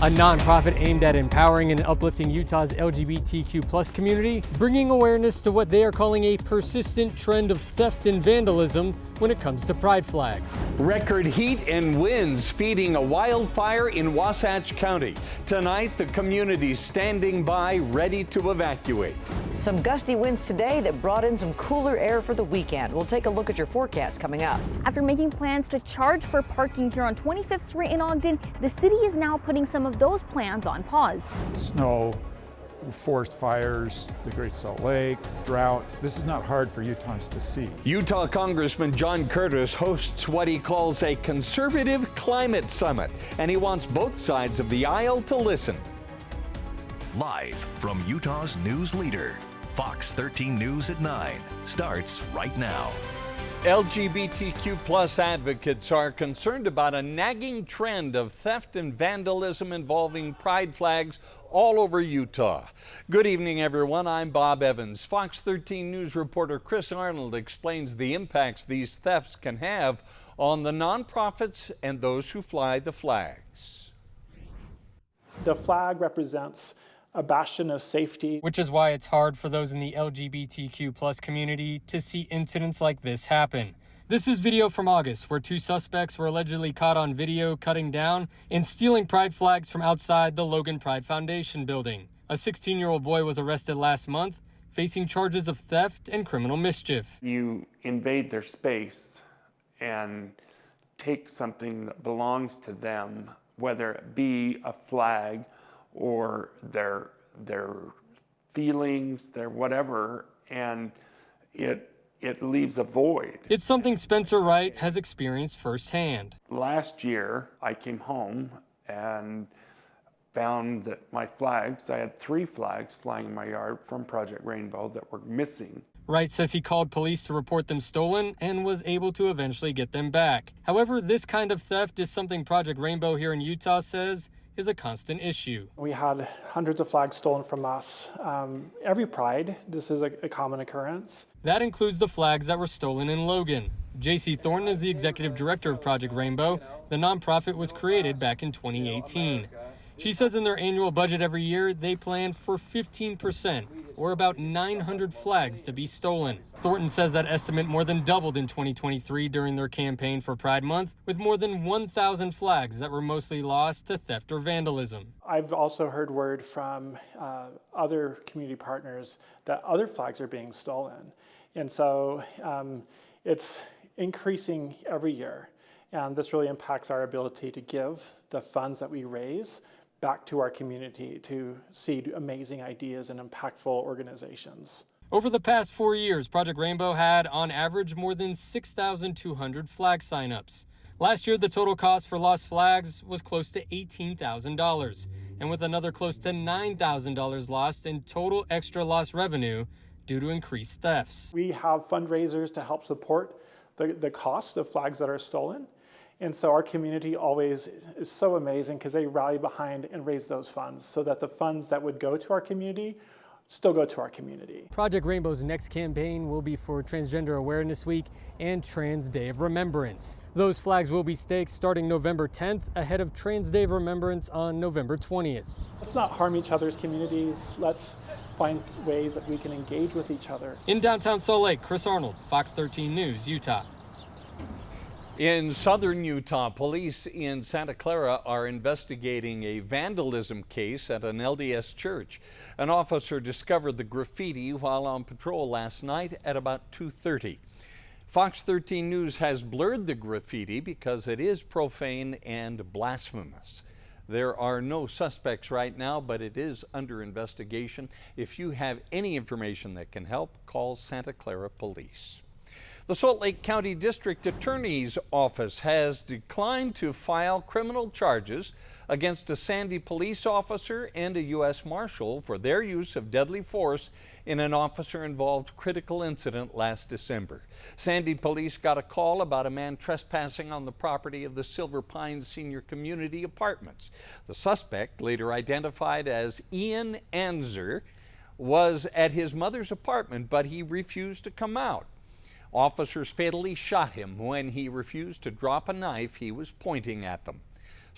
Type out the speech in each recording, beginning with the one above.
a nonprofit aimed at empowering and uplifting Utah's LGBTQ+ community, bringing awareness to what they are calling a persistent trend of theft and vandalism when it comes to pride flags. Record heat and winds feeding a wildfire in Wasatch County. Tonight, the community's standing by, ready to evacuate. Some gusty winds today that brought in some cooler air for the weekend. We'll take a look at your forecast coming up. After making plans to charge for parking here on 25th Street in Ogden, the city is now putting some of those plans on pause. Snow, forest fires, the Great Salt Lake, drought. This is not hard for Utahns to see. Utah Congressman John Curtis hosts what he calls a conservative climate summit, and he wants both sides of the aisle to listen. Live from Utah's news leader, Fox 13 News at 9 starts right now. LGBTQ+ advocates are concerned about a nagging trend of theft and vandalism involving pride flags all over Utah. Good evening, everyone. I'm Bob Evans. Fox 13 News reporter Chris Arnold explains the impacts these thefts can have on the nonprofits and those who fly the flags. The flag represents a bastion of safety. Which is why it's hard for those in the LGBTQ+ community to see incidents like this happen. This is video from August where two suspects were allegedly caught on video cutting down and stealing pride flags from outside the Logan Pride Foundation building. A 16-year-old boy was arrested last month, facing charges of theft and criminal mischief. You invade their space and take something that belongs to them, whether it be a flag or their feelings, their whatever, and it leaves a void. It's something Spencer Wright has experienced firsthand. Last year, I came home and found that my flags, I had 3 flags flying in my yard from Project Rainbow that were missing. Wright says he called police to report them stolen and was able to eventually get them back. However, this kind of theft is something Project Rainbow here in Utah says is a constant issue. We had hundreds of flags stolen from us. Every Pride, this is a common occurrence. That includes the flags that were stolen in Logan. J.C. Thornton is the executive director of Project Rainbow. The nonprofit was created back in 2018. She says in their annual budget every year, they plan for 15%, or about 900 flags to be stolen. Thornton says that estimate more than doubled in 2023 during their campaign for Pride Month, with more than 1,000 flags that were mostly lost to theft or vandalism. I've also heard word from other community partners that other flags are being stolen. And so it's increasing every year. And this really impacts our ability to give the funds that we raise back to our community to seed amazing ideas and impactful organizations. Over the past 4 years, Project Rainbow had, on average, more than 6,200 flag signups. Last year, the total cost for lost flags was close to $18,000, and with another close to $9,000 lost in total extra lost revenue due to increased thefts. We have fundraisers to help support the cost of flags that are stolen. And so our community always is so amazing because they rally behind and raise those funds so that the funds that would go to our community still go to our community. Project Rainbow's next campaign will be for Transgender Awareness Week and Trans Day of Remembrance. Those flags will be staked starting November 10th ahead of Trans Day of Remembrance on November 20th. Let's not harm each other's communities. Let's find ways that we can engage with each other. In downtown Salt Lake, Chris Arnold, Fox 13 News, Utah. In southern Utah, police in Santa Clara are investigating a vandalism case at an LDS church. An officer discovered the graffiti while on patrol last night at about 2:30. Fox 13 News has blurred the graffiti because it is profane and blasphemous. There are no suspects right now, but it is under investigation. If you have any information that can help, call Santa Clara Police. The Salt Lake County District Attorney's Office has declined to file criminal charges against a Sandy police officer and a U.S. Marshal for their use of deadly force in an officer-involved critical incident last December. Sandy police got a call about a man trespassing on the property of the Silver Pines Senior Community Apartments. The suspect, later identified as Ian Anzer, was at his mother's apartment, but he refused to come out. Officers fatally shot him when he refused to drop a knife he was pointing at them.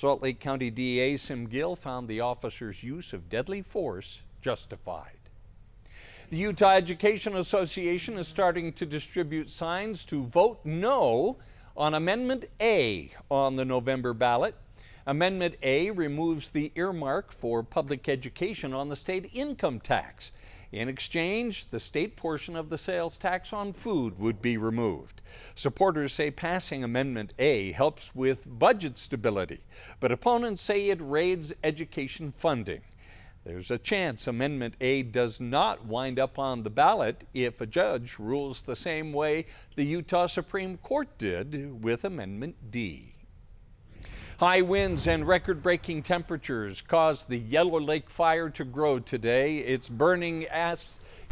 Salt Lake County DA Sim Gill found the officer's use of deadly force justified. The Utah Education Association is starting to distribute signs to vote no on Amendment A on the November ballot. Amendment A removes the earmark for public education on the state income tax. In exchange, the state portion of the sales tax on food would be removed. Supporters say passing Amendment A helps with budget stability, but opponents say it raids education funding. There's a chance Amendment A does not wind up on the ballot if a judge rules the same way the Utah Supreme Court did with Amendment D. High winds and record-breaking temperatures caused the Yellow Lake fire to grow today. It's burning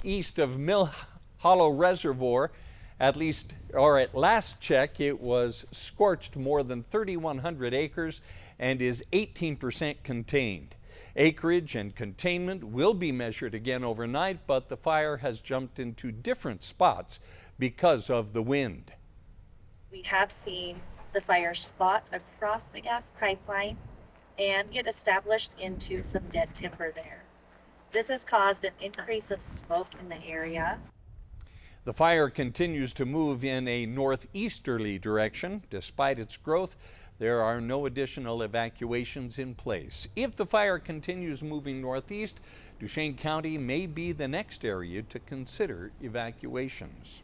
east of Mill Hollow Reservoir. At last check, it was scorched more than 3,100 acres and is 18% contained. Acreage and containment will be measured again overnight, but the fire has jumped into different spots because of the wind. We have seen the fire spot across the gas pipeline and get established into some dead timber there. This has caused an increase of smoke in the area. The fire continues to move in a northeasterly direction. Despite its growth, there are no additional evacuations in place. If the fire continues moving northeast, Duchesne County may be the next area to consider evacuations.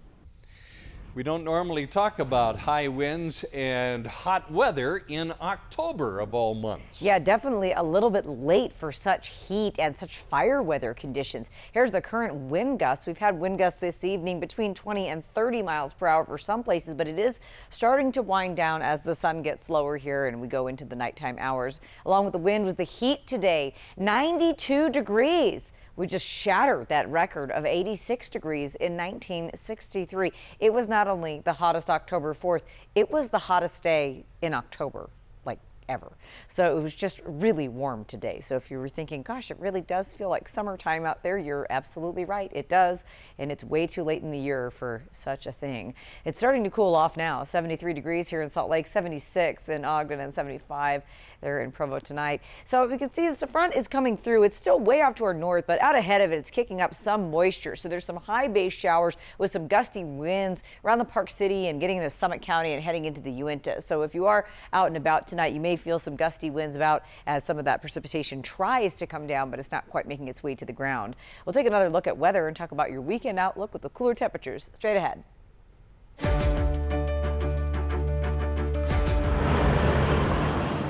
We don't normally talk about high winds and hot weather in October of all months. Yeah, definitely a little bit late for such heat and such fire weather conditions. Here's the current wind gusts. We've had wind gusts this evening between 20 and 30 miles per hour for some places, but it is starting to wind down as the sun gets lower here and we go into the nighttime hours. Along with the wind was the heat today, 92 degrees. We just shattered that record of 86 degrees in 1963. It was not only the hottest October 4th, it was the hottest day in October, like ever. So it was just really warm today. So if you were thinking, gosh, it really does feel like summertime out there, you're absolutely right. It does. And it's way too late in the year for such a thing. It's starting to cool off now. 73 degrees here in Salt Lake, 76 in Ogden, and 75 there in Provo tonight. So we can see this front is coming through. It's still way off to our north, but out ahead of it, it's kicking up some moisture. So there's some high base showers with some gusty winds around the Park City and getting into Summit County and heading into the Uinta. So if you are out and about tonight, you may feel some gusty winds about as some of that precipitation tries to come down, but it's not quite making its way to the ground. We'll take another look at weather and talk about your weekend outlook with the cooler temperatures straight ahead.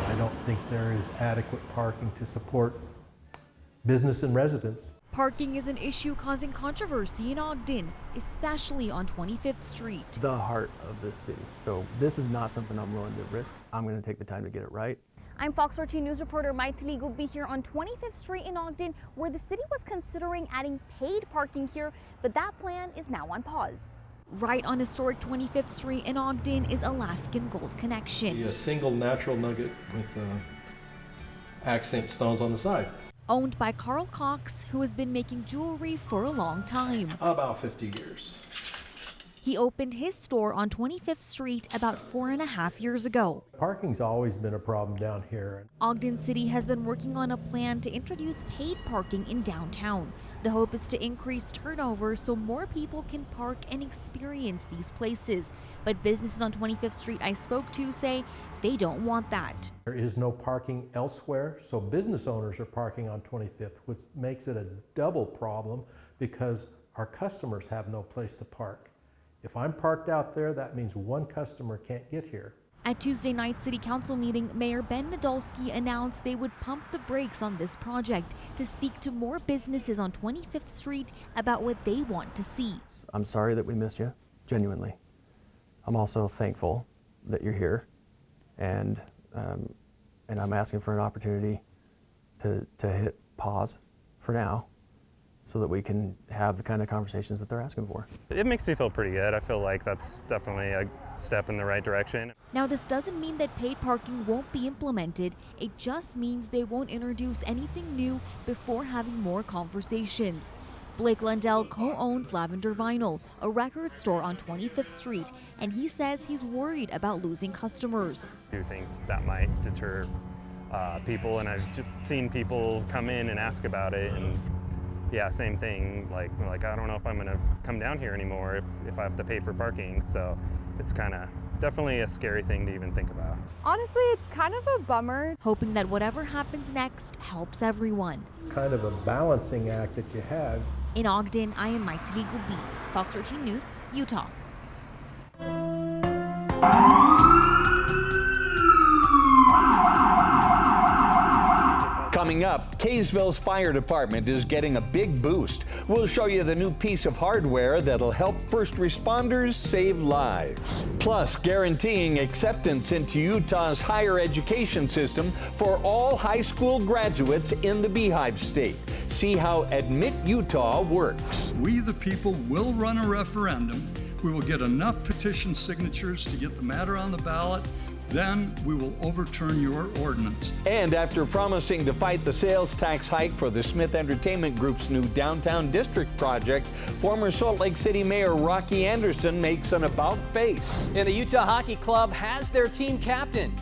I don't think there is adequate parking to support business and residents. Parking is an issue causing controversy in Ogden, especially on 25th Street. The heart of this city. So this is not something I'm willing to risk. I'm going to take the time to get it right. I'm Fox 13 News reporter Maithili Gubbi here on 25th Street in Ogden, where the city was considering adding paid parking here, but that plan is now on pause. Right on historic 25th Street in Ogden is Alaskan Gold Connection. A single natural nugget with accent stones on the side. Owned by Carl Cox, who has been making jewelry for a long time. About 50 years. He opened his store on 25th Street about 4.5 years ago. Parking's always been a problem down here. Ogden City has been working on a plan to introduce paid parking in downtown. The hope is to increase turnover so more people can park and experience these places. But businesses on 25th Street I spoke to say they don't want that. There is no parking elsewhere, so business owners are parking on 25th, which makes it a double problem because our customers have no place to park. If I'm parked out there, that means one customer can't get here. At Tuesday night's City Council meeting, Mayor Ben Nadolski announced they would pump the brakes on this project to speak to more businesses on 25th Street about what they want to see. I'm sorry that we missed you, genuinely. I'm also thankful that you're here, and I'm asking for an opportunity to hit pause for now, so that we can have the kind of conversations that they're asking for. It makes me feel pretty good. I feel like that's definitely a step in the right direction. Now, this doesn't mean that paid parking won't be implemented. It just means they won't introduce anything new before having more conversations. Blake Lundell co-owns Lavender Vinyl, a record store on 25th Street, and he says he's worried about losing customers. I do think that might deter people, and I've just seen people come in and ask about it, and yeah, same thing. Like I don't know if I'm gonna come down here anymore if I have to pay for parking. So it's kind of definitely a scary thing to even think about. Honestly, it's kind of a bummer. Hoping that whatever happens next helps everyone. Kind of a balancing act that you have. In Ogden, I am Maitli Gubi, Fox 13 News, Utah. Coming up, Kaysville's fire department is getting a big boost. We'll show you the new piece of hardware that'll help first responders save lives. Plus, guaranteeing acceptance into Utah's higher education system for all high school graduates in the Beehive State. See how Admit Utah works. We, the people, will run a referendum. We will get enough petition signatures to get the matter on the ballot. Then we will overturn your ordinance. And after promising to fight the sales tax hike for the Smith Entertainment Group's new Downtown District project, former Salt Lake City Mayor Rocky Anderson makes an about-face. And the Utah Hockey Club has their team captain.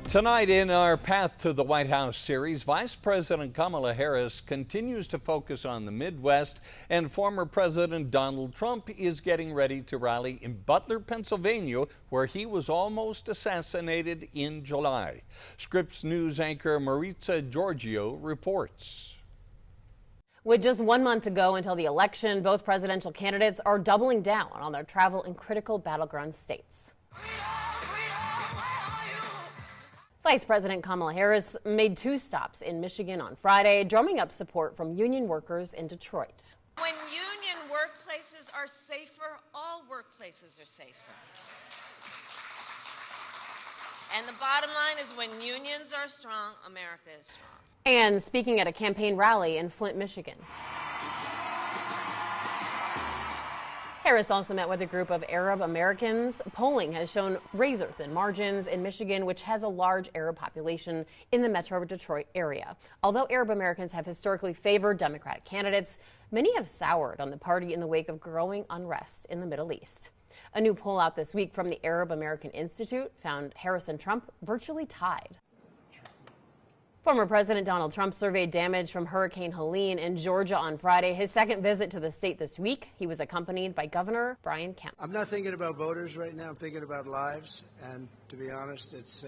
Tonight in our Path to the White House series, Vice President Kamala Harris continues to focus on the Midwest, and former President Donald Trump is getting ready to rally in Butler, Pennsylvania, where he was almost assassinated in July. Scripps News anchor Maritza Giorgio reports. With just 1 month to go until the election, both presidential candidates are doubling down on their travel in critical battleground states. Vice President Kamala Harris made 2 stops in Michigan on Friday, drumming up support from union workers in Detroit. When union workplaces are safer, all workplaces are safer. And the bottom line is when unions are strong, America is strong. And speaking at a campaign rally in Flint, Michigan. Harris also met with a group of Arab Americans. Polling has shown razor-thin margins in Michigan, which has a large Arab population in the metro Detroit area. Although Arab Americans have historically favored Democratic candidates, many have soured on the party in the wake of growing unrest in the Middle East. A new poll out this week from the Arab American Institute found Harris and Trump virtually tied. Former President Donald Trump surveyed damage from Hurricane Helene in Georgia on Friday, his second visit to the state this week. He was accompanied by Governor Brian Kemp. I'm not thinking about voters right now. I'm thinking about lives. And to be honest, it's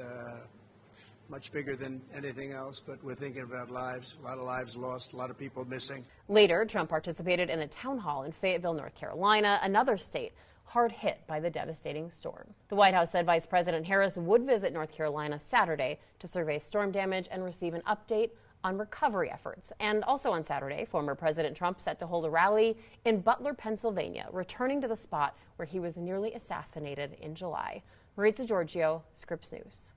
much bigger than anything else. But we're thinking about lives. A lot of lives lost, a lot of people missing. Later, Trump participated in a town hall in Fayetteville, North Carolina, another state hard hit by the devastating storm. The White House said Vice President Harris would visit North Carolina Saturday to survey storm damage and receive an update on recovery efforts. And also on Saturday, former President Trump set to hold a rally in Butler, Pennsylvania, returning to the spot where he was nearly assassinated in July. Maritza Giorgio, Scripps News.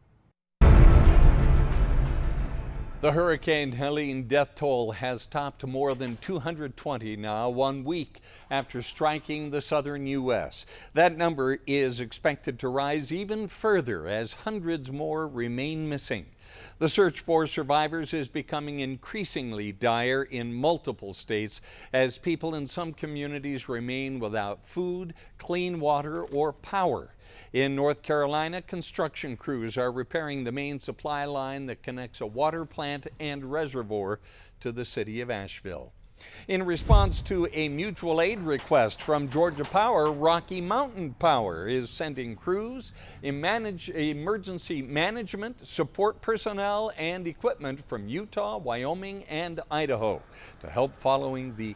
The Hurricane Helene death toll has topped more than 220 now, 1 week after striking the southern U.S. That number is expected to rise even further as hundreds more remain missing. The search for survivors is becoming increasingly dire in multiple states as people in some communities remain without food, clean water, or power. In North Carolina, construction crews are repairing the main supply line that connects a water plant and reservoir to the city of Asheville. In response to a mutual aid request from Georgia Power, Rocky Mountain Power is sending crews, emergency management, support personnel, and equipment from Utah, Wyoming, and Idaho to help following the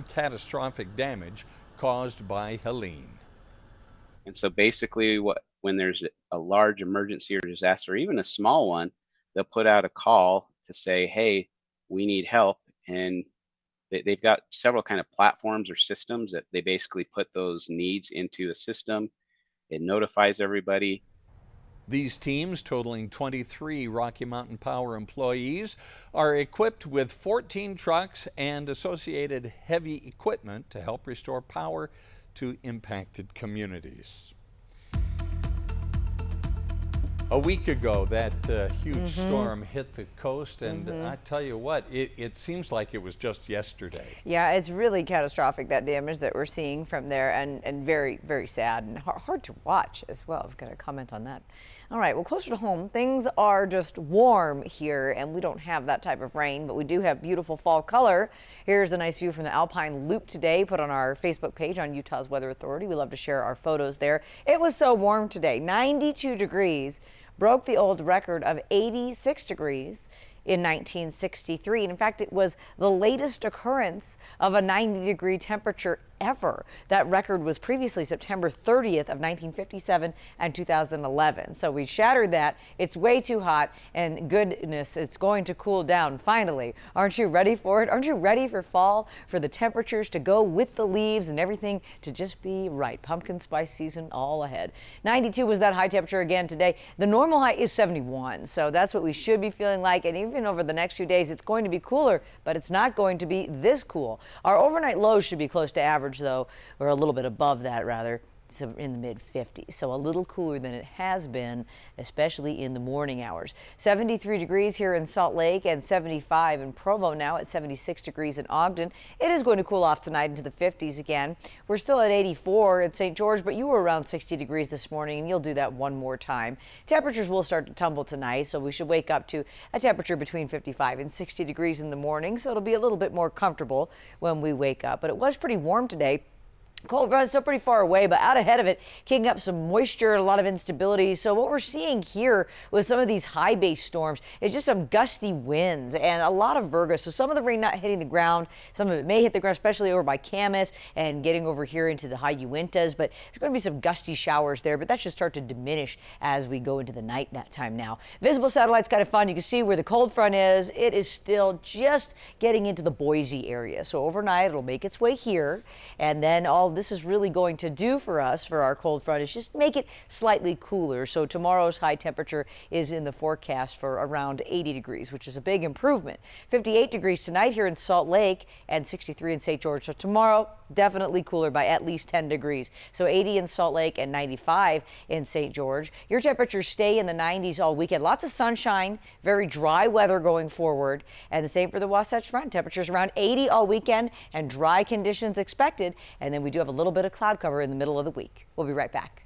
catastrophic damage caused by Helene. And so basically when there's a large emergency or disaster, or even a small one, they'll put out a call to say, hey, we need help. And they've got several kind of platforms or systems that they basically put those needs into a system. It notifies everybody. These teams, totaling 23 Rocky Mountain Power employees, are equipped with 14 trucks and associated heavy equipment to help restore power to impacted communities. A week ago, that huge storm hit the coast, and I tell you what, it seems like it was just yesterday. Yeah, it's really catastrophic, that damage that we're seeing from there, and very, very sad and hard to watch as well. I've got to comment on that. All right, well, closer to home, things are just warm here, and we don't have that type of rain, but we do have beautiful fall color. Here's a nice view from the Alpine Loop today, put on our Facebook page on Utah's Weather Authority. We love to share our photos there. It was so warm today, 92 degrees, broke the old record of 86 degrees in 1963. And in fact, it was the latest occurrence of a 90-degree temperature ever. That record was previously September 30th of 1957 and 2011. So we shattered that. It's way too hot, and goodness, it's going to cool down finally. Aren't you ready for it? Aren't you ready for fall, for the temperatures to go with the leaves and everything to just be right? Pumpkin spice season all ahead. 92 was that high temperature again today. The normal high is 71, so that's what we should be feeling like. And even over the next few days, it's going to be cooler, but it's not going to be this cool. Our overnight lows should be close to average, though, or a little bit above that rather, so in the mid 50s, so a little cooler than it has been, especially in the morning hours. 73 degrees here in Salt Lake and 75 in Provo now, at 76 degrees in Ogden. It is going to cool off tonight into the 50s again. We're still at 84 at St. George, but you were around 60 degrees this morning, and you'll do that one more time. Temperatures will start to tumble tonight, so we should wake up to a temperature between 55 and 60 degrees in the morning, so it'll be a little bit more comfortable when we wake up. But it was pretty warm today. Cold front is still pretty far away, but out ahead of it, kicking up some moisture and a lot of instability. So what we're seeing here with some of these high base storms is just some gusty winds and a lot of Virga. So some of the rain not hitting the ground, some of it may hit the ground, especially over by Camas and getting over here into the high Uintas. But there's going to be some gusty showers there, but that should start to diminish as we go into the night time now. Visible satellite's kind of fun. You can see where the cold front is. It is still just getting into the Boise area. So overnight, it'll make its way here, and then all this is really going to do for us, for our cold front, is just make it slightly cooler. So tomorrow's high temperature is in the forecast for around 80 degrees, which is a big improvement. 58 degrees tonight here in Salt Lake and 63 in St. George. So tomorrow, definitely cooler by at least 10 degrees. So 80 in Salt Lake and 95 in St. George. Your temperatures stay in the 90s all weekend. Lots of sunshine, very dry weather going forward. And the same for the Wasatch Front. Temperatures around 80 all weekend and dry conditions expected. And then we do have a little bit of cloud cover in the middle of the week. We'll be right back.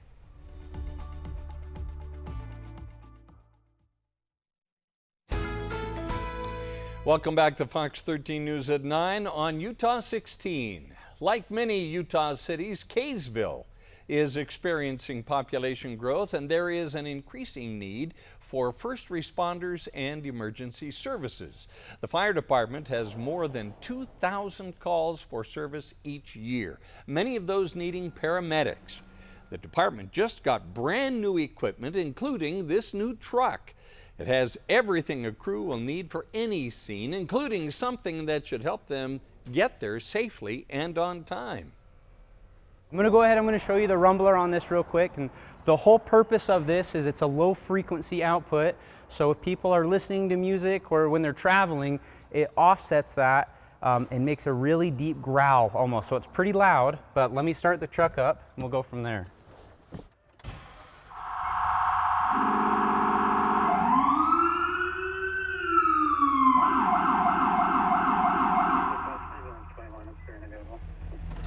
Welcome back to Fox 13 News at 9 on Utah 16. Like many Utah cities, Kaysville is experiencing population growth, and there is an increasing need for first responders and emergency services. The fire department has more than 2,000 calls for service each year, many of those needing paramedics. The department just got brand new equipment, including this new truck. It has everything a crew will need for any scene, including something that should help them get there safely and on time. I'm going to go ahead, I'm going to show you the rumbler on this real quick. And the whole purpose of this is it's a low frequency output. So if people are listening to music or when they're traveling, it offsets that and makes a really deep growl almost. So it's pretty loud, but let me start the truck up and we'll go from there.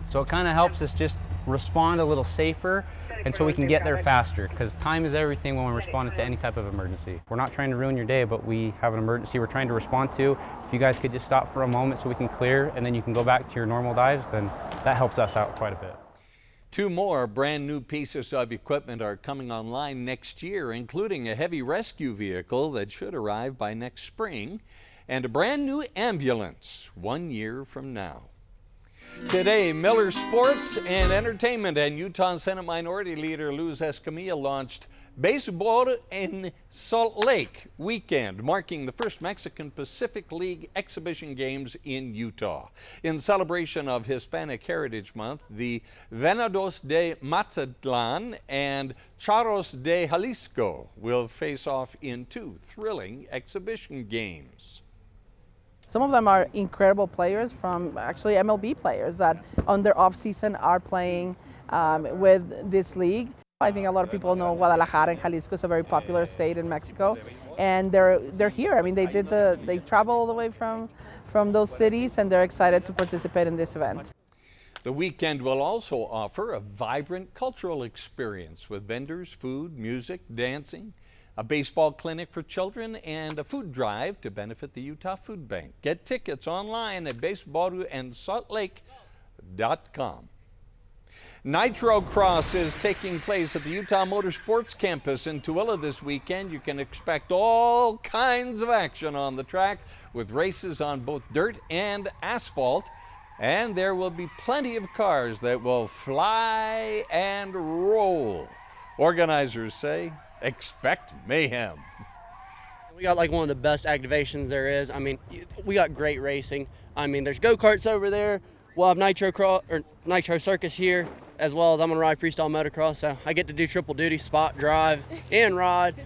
So it kind of helps us just respond a little safer, and so we can get there faster, because time is everything when we're responding to any type of emergency. We're not trying to ruin your day, but we have an emergency we're trying to respond to. If you guys could just stop for a moment so we can clear, and then you can go back to your normal dives, then that helps us out quite a bit. 2 more brand new pieces of equipment are coming online next year, including a heavy rescue vehicle that should arrive by next spring, and a brand new ambulance 1 year from now. Today, Miller Sports and Entertainment and Utah Senate Minority Leader Luz Escamilla launched Baseball in Salt Lake weekend, marking the first Mexican Pacific League exhibition games in Utah. In celebration of Hispanic Heritage Month, the Venados de Mazatlan and Charros de Jalisco will face off in 2 thrilling exhibition games. Some of them are incredible players from actually MLB players that on their off season are playing with this league. I think a lot of people know Guadalajara and Jalisco is a very popular state in Mexico, and they're here. I mean, they travel all the way from those cities, and they're excited to participate in this event. The weekend will also offer a vibrant cultural experience with vendors, food, music, dancing, a baseball clinic for children, and a food drive to benefit the Utah Food Bank. Get tickets online at basebaru.saltlake.com. Nitro Cross is taking place at the Utah Motorsports Campus in Tooele this weekend. You can expect all kinds of action on the track with races on both dirt and asphalt. And there will be plenty of cars that will fly and roll. Organizers say, expect mayhem. We got like one of the best activations there is. I mean, we got great racing. I mean, there's go-karts over there. We'll have Nitro Circus here, as well as I'm gonna ride freestyle motocross, so I get to do triple duty, spot, drive, and ride.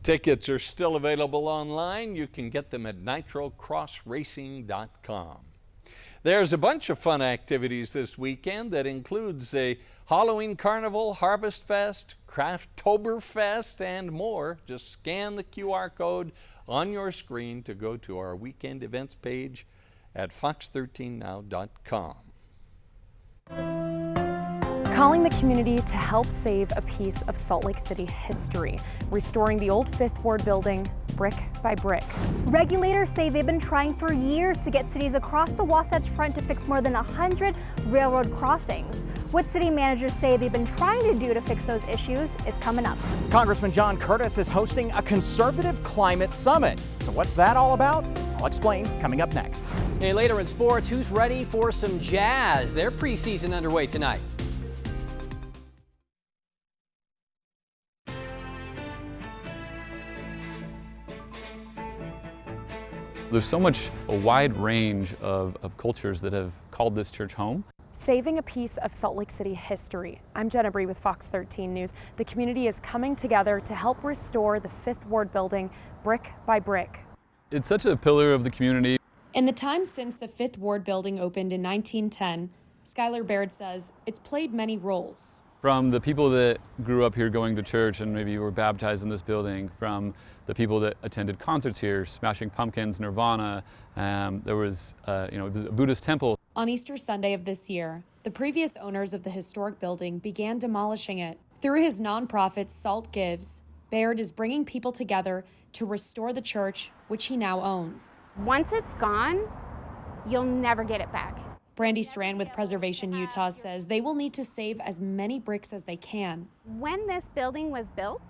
Tickets are still available online. You can get them at nitrocrossracing.com. There's a bunch of fun activities this weekend that includes a Halloween Carnival, Harvest Fest, Crafttoberfest, and more. Just scan the QR code on your screen to go to our weekend events page at fox13now.com. Calling the community to help save a piece of Salt Lake City history, restoring the old Fifth Ward building brick by brick. Regulators say they've been trying for years to get cities across the Wasatch Front to fix more than 100 railroad crossings. What city managers say they've been trying to do to fix those issues is coming up. Congressman John Curtis is hosting a conservative climate summit. So what's that all about? I'll explain coming up next. Hey, later in sports, who's ready for some Jazz? Their preseason underway tonight. There's so much, a wide range of cultures that have called this church home. Saving a piece of Salt Lake City history. I'm Jenna Bree with Fox 13 News. The community is coming together to help restore the Fifth Ward building brick by brick. It's such a pillar of the community. In the time since the Fifth Ward building opened in 1910, Skylar Baird says it's played many roles. From the people that grew up here going to church and maybe were baptized in this building, from the people that attended concerts here, Smashing Pumpkins, Nirvana, there was, it was a Buddhist temple. On Easter Sunday of this year, the previous owners of the historic building began demolishing it. Through his nonprofit Salt Gives, Baird is bringing people together to restore the church, which he now owns. Once it's gone, you'll never get it back. Brandy Strand with Preservation Utah says they will need to save as many bricks as they can. When this building was built,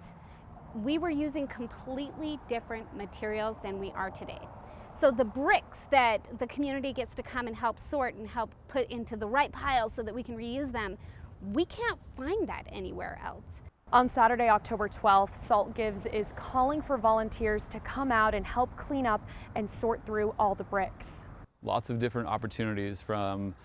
we were using completely different materials than we are today. So the bricks that the community gets to come and help sort and help put into the right piles so that we can reuse them, we can't find that anywhere else. On Saturday, October 12th, Salt Gives is calling for volunteers to come out and help clean up and sort through all the bricks. Lots of different opportunities, from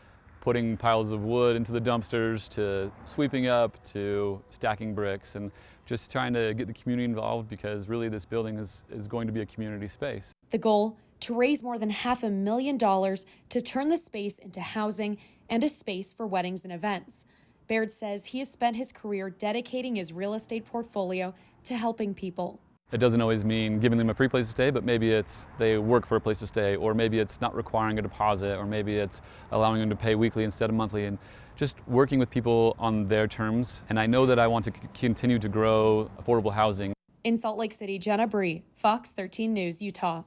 putting piles of wood into the dumpsters to sweeping up to stacking bricks, and just trying to get the community involved, because really this building is going to be a community space. The goal, to raise more than $500,000 to turn the space into housing and a space for weddings and events. Baird says he has spent his career dedicating his real estate portfolio to helping people. It doesn't always mean giving them a free place to stay, but maybe it's they work for a place to stay, or maybe it's not requiring a deposit, or maybe it's allowing them to pay weekly instead of monthly, and just working with people on their terms. And I know that I want to continue to grow affordable housing. In Salt Lake City, Jenna Bree, Fox 13 News, Utah.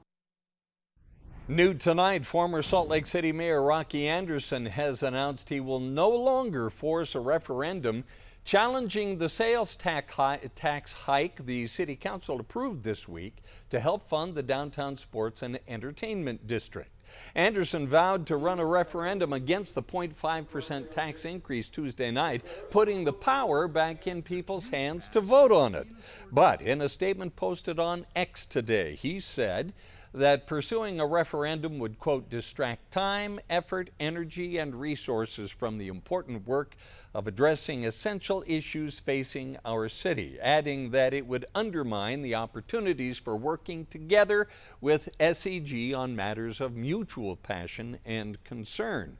New tonight, former Salt Lake City Mayor Rocky Anderson has announced he will no longer force a referendum challenging the sales tax hike the city council approved this week to help fund the downtown sports and entertainment district. Anderson vowed to run a referendum against the 0.5% tax increase Tuesday night, putting the power back in people's hands to vote on it. But in a statement posted on X today, he said that pursuing a referendum would, quote, distract time, effort, energy, and resources from the important work of addressing essential issues facing our city, adding that it would undermine the opportunities for working together with SEG on matters of mutual passion and concern.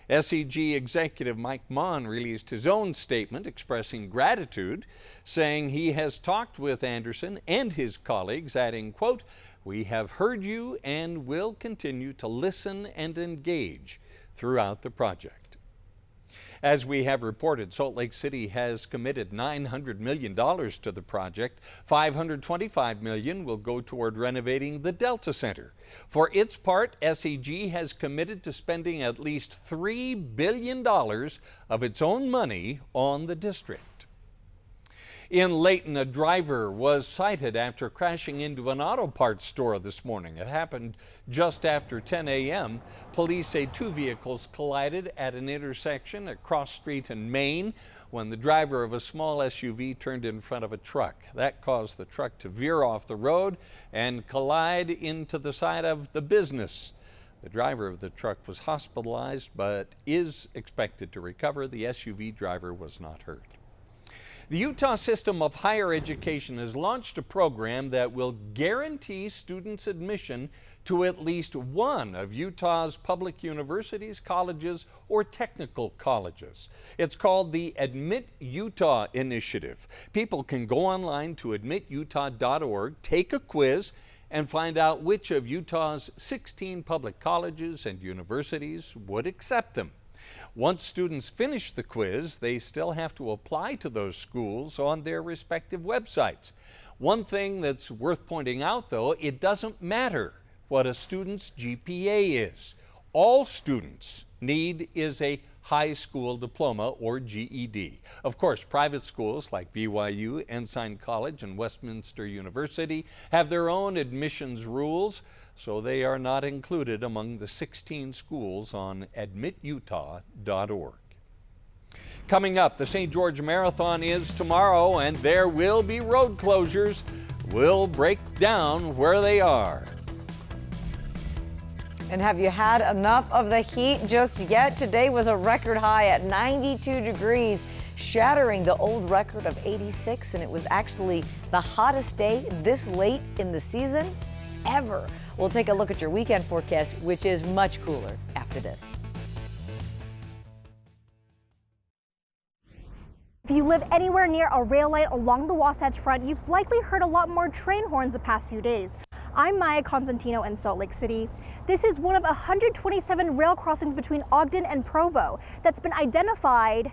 SEG executive Mike Mon released his own statement expressing gratitude, saying he has talked with Anderson and his colleagues, adding, quote, "We have heard you and will continue to listen and engage throughout the project." As we have reported, Salt Lake City has committed $900 million to the project. $525 million will go toward renovating the Delta Center. For its part, SEG has committed to spending at least $3 billion of its own money on the district. In Layton, a driver was cited after crashing into an auto parts store this morning. It happened just after 10 a.m. Police say two vehicles collided at an intersection at Cross Street and Main when the driver of a small SUV turned in front of a truck. That caused the truck to veer off the road and collide into the side of the business. The driver of the truck was hospitalized but is expected to recover. The SUV driver was not hurt. The Utah System of Higher Education has launched a program that will guarantee students admission to at least one of Utah's public universities, colleges, or technical colleges. It's called the Admit Utah Initiative. People can go online to admitutah.org, take a quiz, and find out which of Utah's 16 public colleges and universities would accept them. Once students finish the quiz, they still have to apply to those schools on their respective websites. One thing that's worth pointing out, though, it doesn't matter what a student's GPA is. All students need is a high school diploma or GED. Of course, private schools like BYU, Ensign College, and Westminster University have their own admissions rules, so they are not included among the 16 schools on admitutah.org. Coming up, the St. George Marathon is tomorrow, and there will be road closures. We'll break down where they are. And have you had enough of the heat just yet? Today was a record high at 92 degrees, shattering the old record of 86, and it was actually the hottest day this late in the season ever. We'll take a look at your weekend forecast, which is much cooler after this. If you live anywhere near a rail line along the Wasatch Front, you've likely heard a lot more train horns the past few days. I'm Maya Constantino in Salt Lake City. This is one of 127 rail crossings between Ogden and Provo that's been identified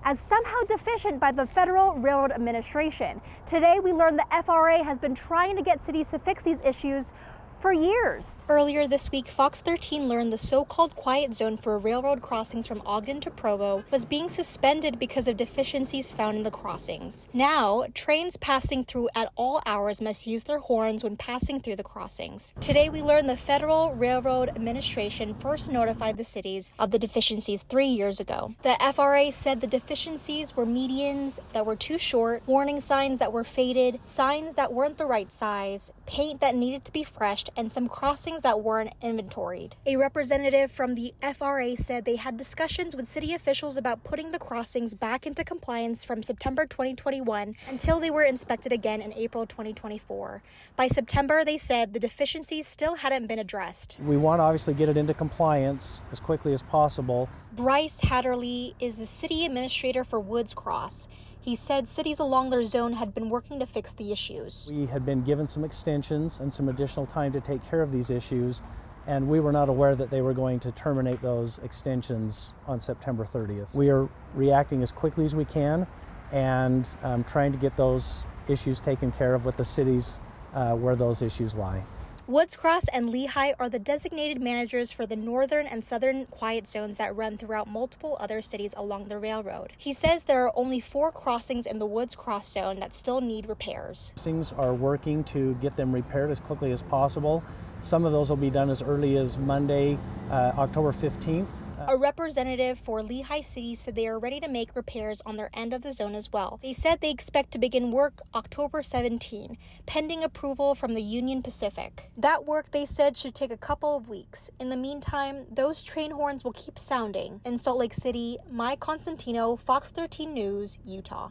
as somehow deficient by the Federal Railroad Administration. Today we learned the FRA has been trying to get cities to fix these issues for years. Earlier this week, Fox 13 learned the so-called quiet zone for railroad crossings from Ogden to Provo was being suspended because of deficiencies found in the crossings. Now, trains passing through at all hours must use their horns when passing through the crossings. Today, we learned the Federal Railroad Administration first notified the cities of the deficiencies 3 years ago. The FRA said the deficiencies were medians that were too short, warning signs that were faded, signs that weren't the right size, paint that needed to be freshed, and some crossings that weren't inventoried. A representative from the FRA said they had discussions with city officials about putting the crossings back into compliance from September 2021 until they were inspected again in April 2024. By September, they said the deficiencies still hadn't been addressed. We want to obviously get it into compliance as quickly as possible. Bryce Hatterley is the city administrator for Woods Cross. He said cities along their zone had been working to fix the issues. We had been given some extensions and some additional time to take care of these issues, and we were not aware that they were going to terminate those extensions on September 30th. We are reacting as quickly as we can and trying to get those issues taken care of with the cities where those issues lie. Woods Cross and Lehigh are the designated managers for the northern and southern quiet zones that run throughout multiple other cities along the railroad. He says there are only 4 crossings in the Woods Cross zone that still need repairs. Things are working to get them repaired as quickly as possible. Some of those will be done as early as Monday, October 15th. A representative for Lehigh City said they are ready to make repairs on their end of the zone as well. They said they expect to begin work October 17, pending approval from the Union Pacific. That work, they said, should take a couple of weeks. In the meantime, those train horns will keep sounding. In Salt Lake City, Maya Constantino, Fox 13 News, Utah.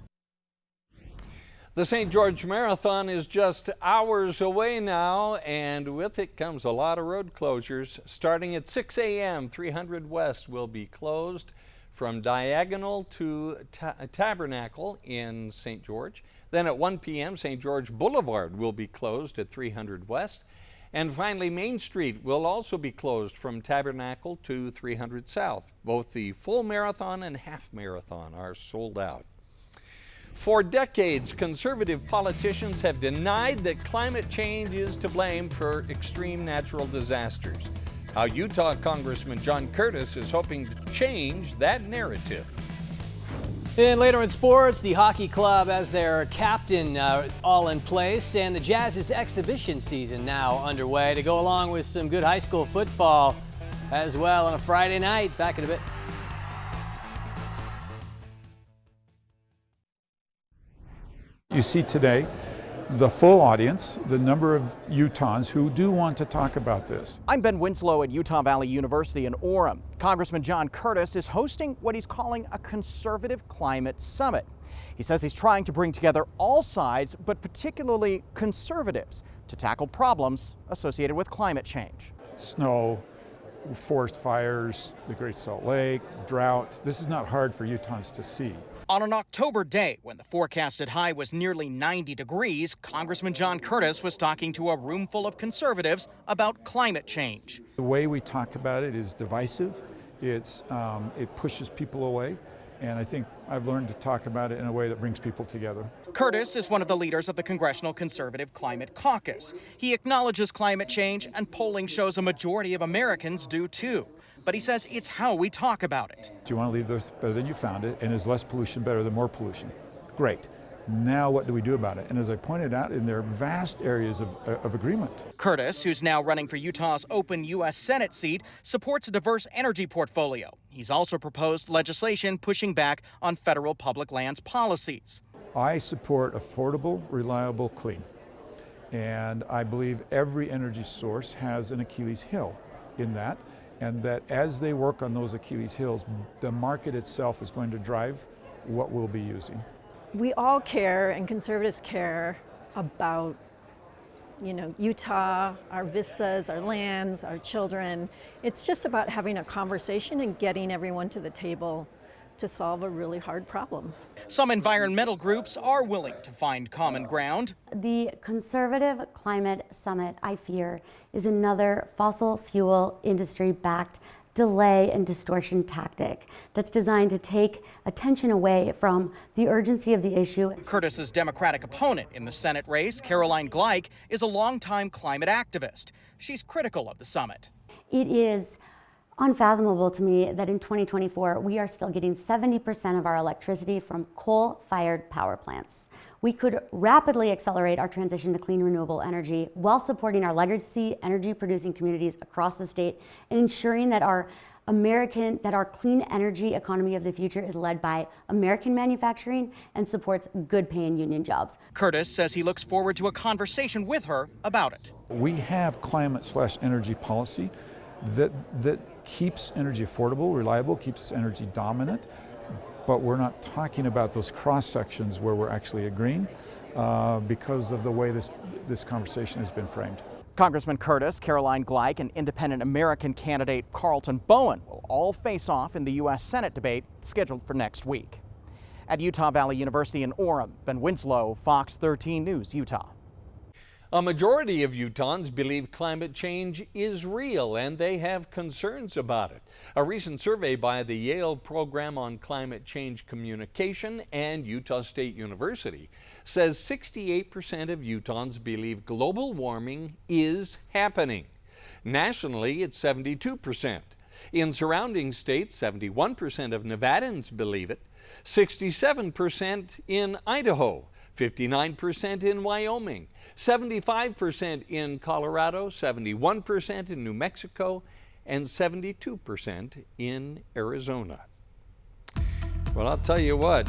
The St. George Marathon is just hours away now, and with it comes a lot of road closures. Starting at 6 a.m., 300 West will be closed from Diagonal to Tabernacle in St. George. Then at 1 p.m., St. George Boulevard will be closed at 300 West. And finally, Main Street will also be closed from Tabernacle to 300 South. Both the full marathon and half marathon are sold out. For decades, conservative politicians have denied that climate change is to blame for extreme natural disasters. How Utah Congressman John Curtis is hoping to change that narrative. And later in sports, the hockey club has their captain all in place, and the Jazz's exhibition season now underway to go along with some good high school football as well on a Friday night. Back in a bit. You see today the full audience, the number of Utahns who do want to talk about this. I'm Ben Winslow at Utah Valley University in Orem. Congressman John Curtis is hosting what he's calling a conservative climate summit. He says he's trying to bring together all sides, but particularly conservatives, to tackle problems associated with climate change. Snow, forest fires, the Great Salt Lake, drought. This is not hard for Utahns to see. On an October day when the forecasted high was nearly 90 degrees, Congressman John Curtis was talking to a room full of conservatives about climate change. The way we talk about it is divisive. It pushes people away. And I think I've learned to talk about it in a way that brings people together. Curtis is one of the leaders of the Congressional Conservative Climate Caucus. He acknowledges climate change, and polling shows a majority of Americans do too. But he says it's how we talk about it. Do you want to leave the earth better than you found it? And is less pollution better than more pollution? Great. Now what do we do about it? And as I pointed out, there are vast areas of agreement. Curtis, who's now running for Utah's open U.S. Senate seat, supports a diverse energy portfolio. He's also proposed legislation pushing back on federal public lands policies. I support affordable, reliable, clean. And I believe every energy source has an Achilles heel in that. And that as they work on those Achilles heels, the market itself is going to drive what we'll be using. We all care, and conservatives care about, Utah, our vistas, our lands, our children. It's just about having a conversation and getting everyone to the table to solve a really hard problem. Some environmental groups are willing to find common ground. The Conservative Climate Summit, I fear, is another fossil fuel industry-backed delay and distortion tactic that's designed to take attention away from the urgency of the issue. Curtis's Democratic opponent in the Senate race, Caroline Gleich, is a longtime climate activist. She's critical of the summit. It is unfathomable to me that in 2024, we are still getting 70% of our electricity from coal-fired power plants. We could rapidly accelerate our transition to clean renewable energy while supporting our legacy energy-producing communities across the state and ensuring that our clean energy economy of the future is led by American manufacturing and supports good-paying union jobs. Curtis says he looks forward to a conversation with her about it. We have climate/energy policy that keeps energy affordable, reliable, keeps us energy dominant, but we're not talking about those cross sections where we're actually agreeing because of the way this conversation has been framed. Congressman Curtis, Caroline Gleich, and independent American candidate Carlton Bowen will all face off in the U.S. Senate debate scheduled for next week. At Utah Valley University in Orem, Ben Winslow, Fox 13 News, Utah. A majority of Utahns believe climate change is real, and they have concerns about it. A recent survey by the Yale Program on Climate Change Communication and Utah State University says 68% of Utahns believe global warming is happening. Nationally, it's 72%. In surrounding states, 71% of Nevadans believe it, 67% in Idaho, 59% in Wyoming, 75% in Colorado, 71% in New Mexico, and 72% in Arizona. Well, I'll tell you what,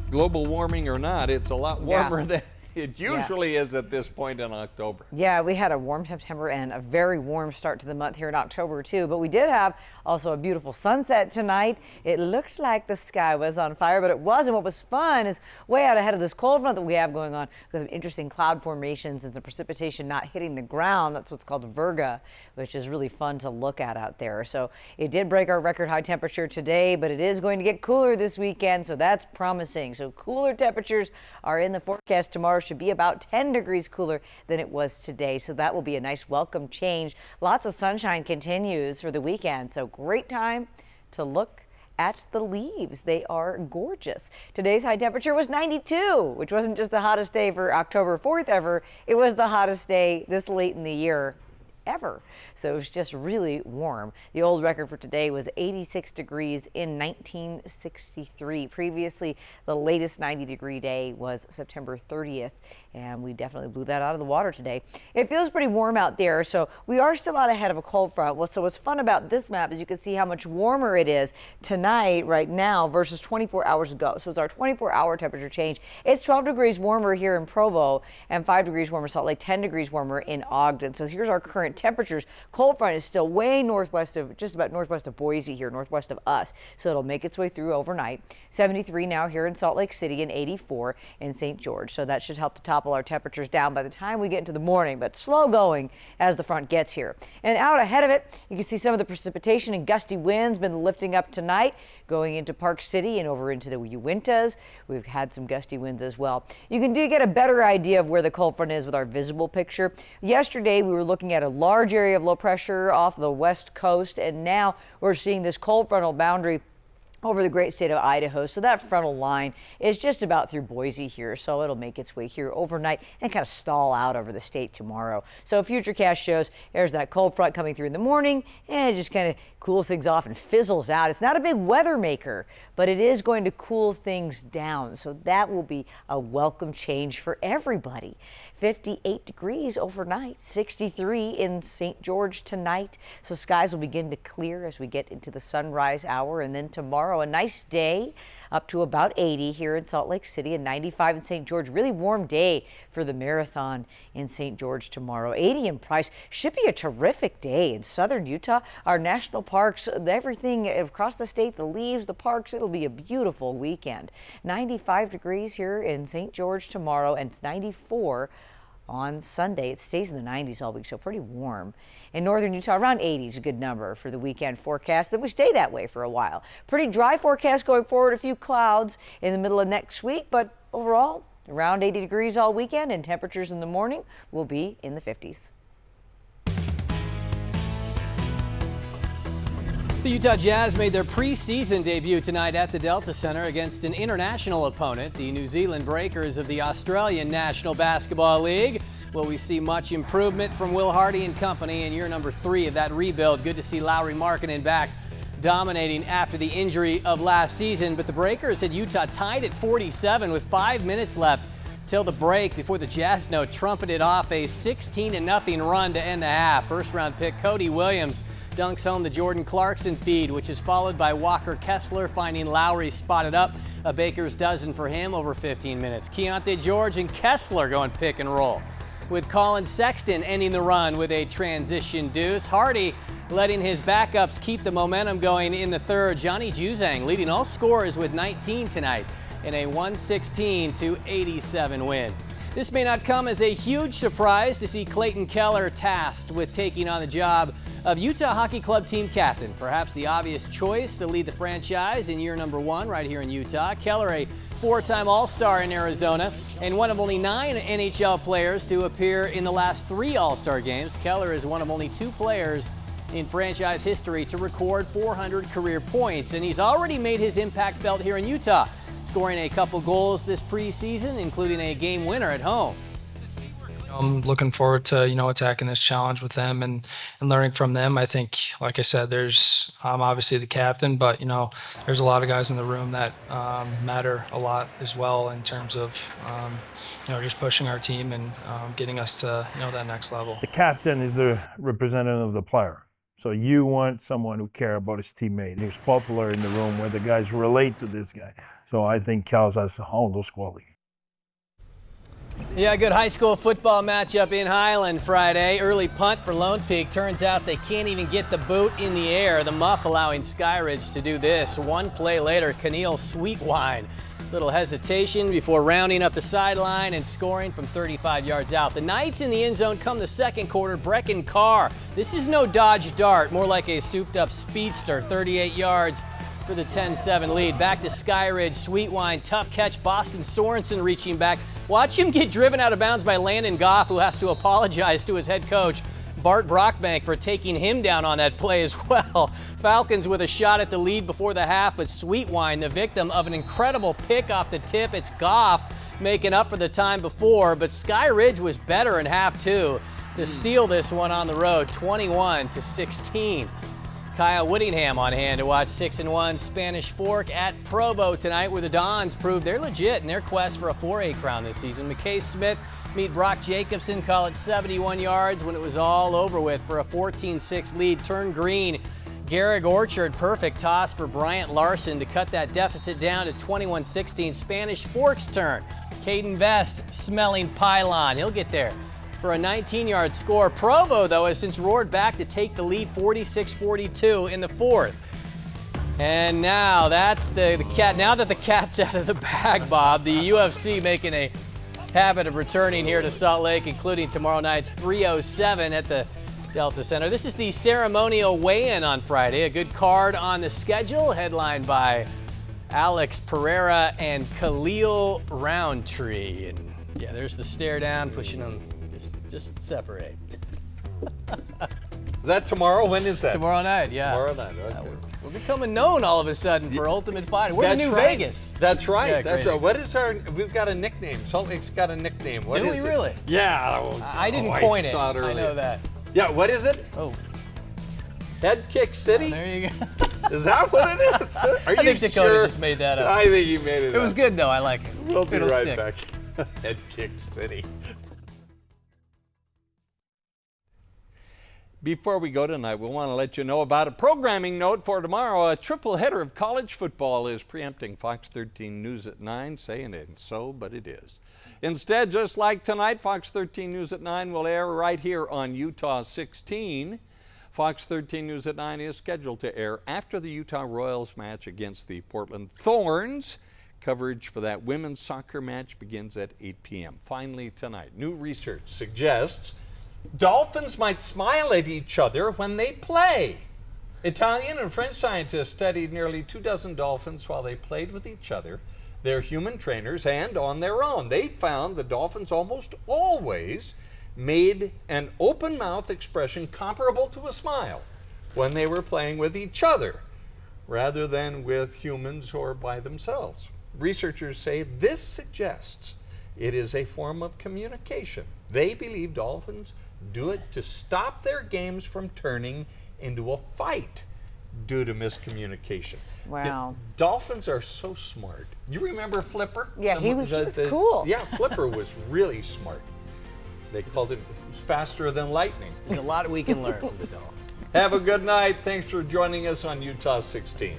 global warming or not, it's a lot warmer It usually is at this point in October. Yeah, we had a warm September and a very warm start to the month here in October too, but we did have also a beautiful sunset tonight. It looked like the sky was on fire, but it wasn't. What was fun is way out ahead of this cold front that we have going on because of interesting cloud formations and some precipitation not hitting the ground. That's what's called virga, which is really fun to look at out there. So it did break our record high temperature today, but it is going to get cooler this weekend, so that's promising. So cooler temperatures are in the forecast tomorrow. Should be about 10 degrees cooler than it was today, so that will be a nice welcome change. Lots of sunshine continues for the weekend, so great time to look at the leaves. They are gorgeous. Today's high temperature was 92, which wasn't just the hottest day for October 4th ever, it was the hottest day this late in the year ever. So it was just really warm. The old record for today was 86 degrees in 1963. Previously, the latest 90-degree day was September 30th, and we definitely blew that out of the water today. It feels pretty warm out there, so we are still out ahead of a cold front. Well, so what's fun about this map is you can see how much warmer it is tonight, right now, versus 24 hours ago. So it's our 24-hour temperature change. It's 12 degrees warmer here in Provo and 5 degrees warmer Salt Lake, 10 degrees warmer in Ogden. So here's our current temperatures. Cold front is still way northwest of, just about northwest of Boise here, northwest of us. So it'll make its way through overnight. 73 now here in Salt Lake City and 84 in St. George. So that should help to topple our temperatures down by the time we get into the morning, but slow going as the front gets here. And out ahead of it, you can see some of the precipitation and gusty winds been lifting up tonight, going into Park City and over into the Uintas. We've had some gusty winds as well. You can get a better idea of where the cold front is with our visible picture. Yesterday, we were looking at a large area of low pressure off the west coast, and now we're seeing this cold frontal boundary over the great state of Idaho. So that frontal line is just about through Boise here. So it'll make its way here overnight and kind of stall out over the state tomorrow. So Futurecast shows there's that cold front coming through in the morning and it just kind of cools things off and fizzles out. It's not a big weather maker, but it is going to cool things down. So that will be a welcome change for everybody. 58 degrees overnight, 63 in St. George tonight. So skies will begin to clear as we get into the sunrise hour, and then tomorrow a nice day up to about 80 here in Salt Lake City and 95 in St. George. Really warm day for the marathon in St. George tomorrow. 80 in Price. Should be a terrific day in southern Utah. Our national parks, everything across the state, the leaves, the parks, it'll be a beautiful weekend. 95 degrees here in St. George tomorrow, and it's 94 on Sunday. It stays in the 90s all week, so pretty warm. In northern Utah, around 80 is a good number for the weekend forecast. That we stay that way for a while. Pretty dry forecast going forward, a few clouds in the middle of next week, but overall, around 80 degrees all weekend, and temperatures in the morning will be in the 50s. The Utah Jazz made their preseason debut tonight at the Delta Center against an international opponent, the New Zealand Breakers of the Australian National Basketball League. Will we see much improvement from Will Hardy and company in year number 3 of that rebuild? Good to see Lauri Markkanen back dominating after the injury of last season, but the Breakers had Utah tied at 47 with 5 minutes left till the break before the Jazz trumpeted off a 16-0 run to end the half. First-round pick Cody Williams dunks home the Jordan Clarkson feed, which is followed by Walker Kessler finding Lowry spotted up. A baker's dozen for him over 15 minutes. Keontae George and Kessler going pick and roll, with Colin Sexton ending the run with a transition deuce. Hardy letting his backups keep the momentum going in the third. Johnny Juzang leading all scorers with 19 tonight in a 116-87 win. This may not come as a huge surprise to see Clayton Keller tasked with taking on the job of Utah Hockey Club team captain. Perhaps the obvious choice to lead the franchise in year number 1 right here in Utah. Keller, a 4-time All-Star in Arizona and one of only 9 NHL players to appear in the last 3 All-Star games. Keller is one of only 2 players in franchise history to record 400 career points, and he's already made his impact felt here in Utah, scoring a couple goals this preseason, including a game winner at home. I'm looking forward to, attacking this challenge with them and learning from them. I think, like I said, I'm obviously the captain, but, there's a lot of guys in the room that matter a lot as well in terms of, just pushing our team and getting us to, that next level. The captain is the representative of the player. So you want someone who cares about his teammate, who's popular in the room, where the guys relate to this guy. So I think Cal has all those qualities. Yeah, good high school football matchup in Highland Friday. Early punt for Lone Peak. Turns out they can't even get the boot in the air. The muff allowing Skyridge to do this. One play later, Keneal Sweetwine. Little hesitation before rounding up the sideline and scoring from 35 yards out. The Knights in the end zone come the second quarter. Brecken Carr. This is no Dodge Dart, more like a souped-up speedster. 38 yards for the 10-7 lead. Back to Skyridge. Sweetwine, tough catch. Boston Sorensen reaching back. Watch him get driven out of bounds by Landon Goff, who has to apologize to his head coach, Bart Brockbank, for taking him down on that play as well. Falcons with a shot at the lead before the half, but Sweetwine, the victim of an incredible pick off the tip. It's Goff making up for the time before, but Skyridge was better in half two to steal this one on the road, 21-16. Kyle Whittingham on hand to watch 6-1 Spanish Fork at Provo tonight, where the Dons prove they're legit in their quest for a 4A crown this season. McKay Smith meet Brock Jacobson, call it 71 yards when it was all over with for a 14-6 lead. Turn green. Garrick Orchard, perfect toss for Bryant Larson to cut that deficit down to 21-16. Spanish Fork's turn. Caden Vest smelling pylon. He'll get there for a 19-yard score. Provo, though, has since roared back to take the lead 46-42 in the fourth. And now that's the cat. Now that the cat's out of the bag, Bob, the UFC making a habit of returning here to Salt Lake, including tomorrow night's 307 at the Delta Center. This is the ceremonial weigh-in on Friday. A good card on the schedule, headlined by Alex Pereira and Khalil Roundtree. And yeah, there's the stare down, pushing them. Just separate. Is that tomorrow? When is that? Tomorrow night, yeah. Tomorrow night, okay. We're becoming known all of a sudden for Ultimate Fighting. We're the new right. Vegas. That's right. Yeah, That's what is our? We've got a nickname. Salt Lake's got a nickname. What Do is we it? really? Yeah. I didn't coin it. Saw it I know that. Yeah. What is it? Oh. Head Kick City. There you go. Is that what it is? Are I you think Dakota sure? just made that up. I think you made it. It was good though. I like it. We'll be It'll right stick. back. Head Kick City. Before we go tonight, we want to let you know about a programming note for tomorrow. A triple header of college football is preempting Fox 13 News at 9, saying it ain't so, but it is. Instead, just like tonight, Fox 13 News at 9 will air right here on Utah 16. Fox 13 News at 9 is scheduled to air after the Utah Royals match against the Portland Thorns. Coverage for that women's soccer match begins at 8 p.m. Finally tonight, new research suggests dolphins might smile at each other when they play. Italian and French scientists studied nearly 24 dolphins while they played with each other, their human trainers, and on their own. They found the dolphins almost always made an open mouth expression comparable to a smile when they were playing with each other, rather than with humans or by themselves. Researchers say this suggests it is a form of communication. They believe dolphins do it to stop their games from turning into a fight due to miscommunication. Wow. Dolphins are so smart. You remember Flipper? Yeah, he was cool. Yeah, Flipper was really smart. They called it faster than lightning. There's a lot we can learn from the Dolphins. Have a good night. Thanks for joining us on Utah 16.